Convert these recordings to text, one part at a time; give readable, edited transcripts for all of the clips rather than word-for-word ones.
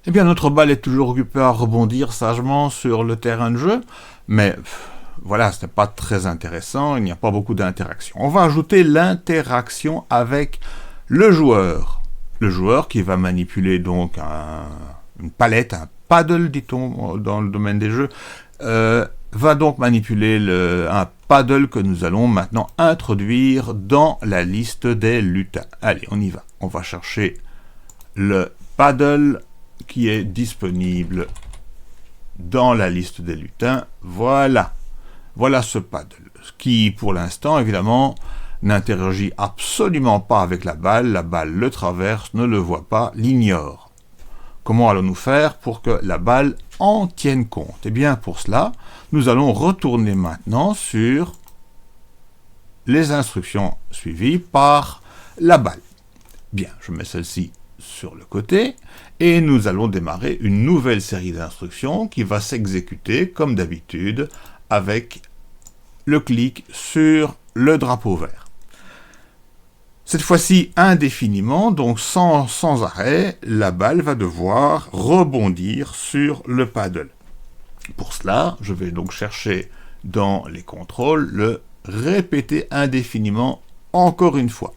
Eh bien, notre balle est toujours occupée à rebondir sagement sur le terrain de jeu, mais voilà, ce n'est pas très intéressant, il n'y a pas beaucoup d'interaction. On va ajouter l'interaction avec le joueur. Le joueur qui va manipuler donc une palette, un paddle, dit-on dans le domaine des jeux, va donc manipuler un paddle que nous allons maintenant introduire dans la liste des lutins. Allez, on y va. On va chercher le paddle qui est disponible dans la liste des lutins. Voilà. Voilà ce paddle, qui pour l'instant, évidemment, n'interagit absolument pas avec la balle le traverse, ne le voit pas, l'ignore. Comment allons-nous faire pour que la balle en tienne compte? Eh bien, pour cela, nous allons retourner maintenant sur les instructions suivies par la balle. Bien, je mets celle-ci sur le côté, et nous allons démarrer une nouvelle série d'instructions qui va s'exécuter, comme d'habitude, avec le clic sur le drapeau vert. Cette fois-ci indéfiniment, donc sans arrêt, la balle va devoir rebondir sur le paddle. Pour cela, je vais donc chercher dans les contrôles le répéter indéfiniment encore une fois.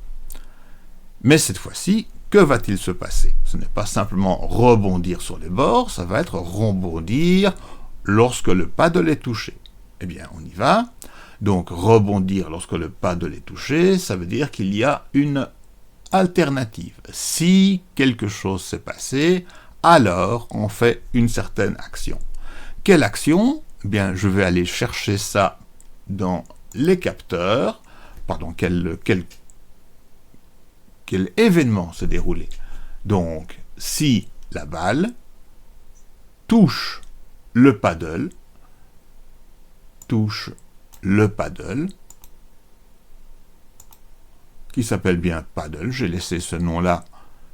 Mais cette fois-ci, que va-t-il se passer? Ce n'est pas simplement rebondir sur les bords, ça va être rebondir lorsque le paddle est touché. Eh bien, on y va. Donc, rebondir lorsque le paddle est touché, ça veut dire qu'il y a une alternative. Si quelque chose s'est passé, alors on fait une certaine action. Quelle action? Eh bien, je vais aller chercher ça dans les capteurs. Pardon, quel événement s'est déroulé. Donc, si la balle touche le paddle, qui s'appelle bien paddle, j'ai laissé ce nom-là,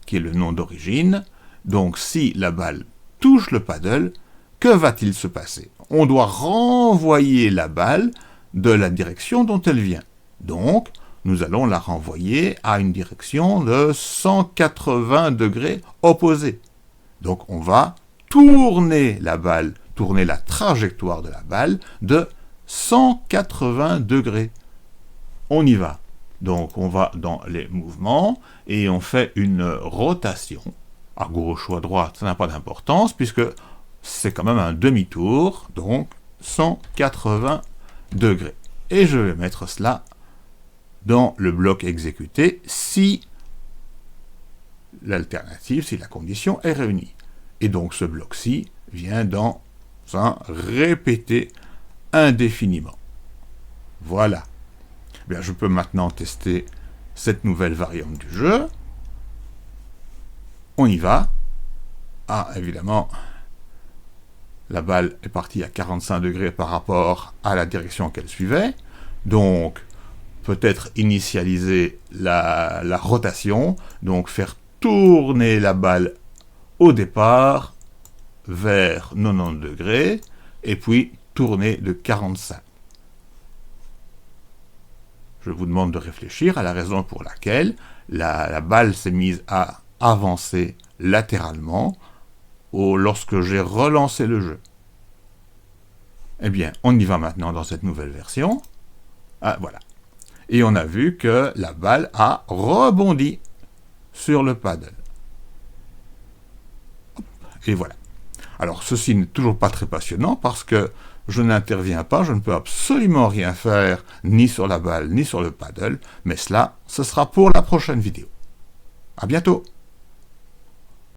qui est le nom d'origine. Donc, si la balle touche le paddle, que va-t-il se passer? On doit renvoyer la balle de la direction dont elle vient. Donc, nous allons la renvoyer à une direction de 180 degrés opposée. Donc, on va tourner la balle, tourner la trajectoire de la balle de 180 degrés. On y va. Donc, on va dans les mouvements et on fait une rotation. À gauche ou à droite, ça n'a pas d'importance puisque c'est quand même un demi-tour, donc 180 degrés. Et je vais mettre cela dans le bloc exécuté si l'alternative, si la condition est réunie. Et donc ce bloc-ci vient dans un répéter indéfiniment. Voilà. Bien, je peux maintenant tester cette nouvelle variante du jeu. On y va. Ah, évidemment, la balle est partie à 45 degrés par rapport à la direction qu'elle suivait. Donc, peut-être initialiser la rotation, donc faire tourner la balle au départ vers 90 degrés, et puis tourner de 45. Je vous demande de réfléchir à la raison pour laquelle la balle s'est mise à avancer latéralement lorsque j'ai relancé le jeu. Eh bien, on y va maintenant dans cette nouvelle version. Ah, voilà. Et on a vu que la balle a rebondi sur le paddle. Et voilà. Alors, ceci n'est toujours pas très passionnant parce que je n'interviens pas, je ne peux absolument rien faire ni sur la balle ni sur le paddle, mais cela, ce sera pour la prochaine vidéo. À bientôt!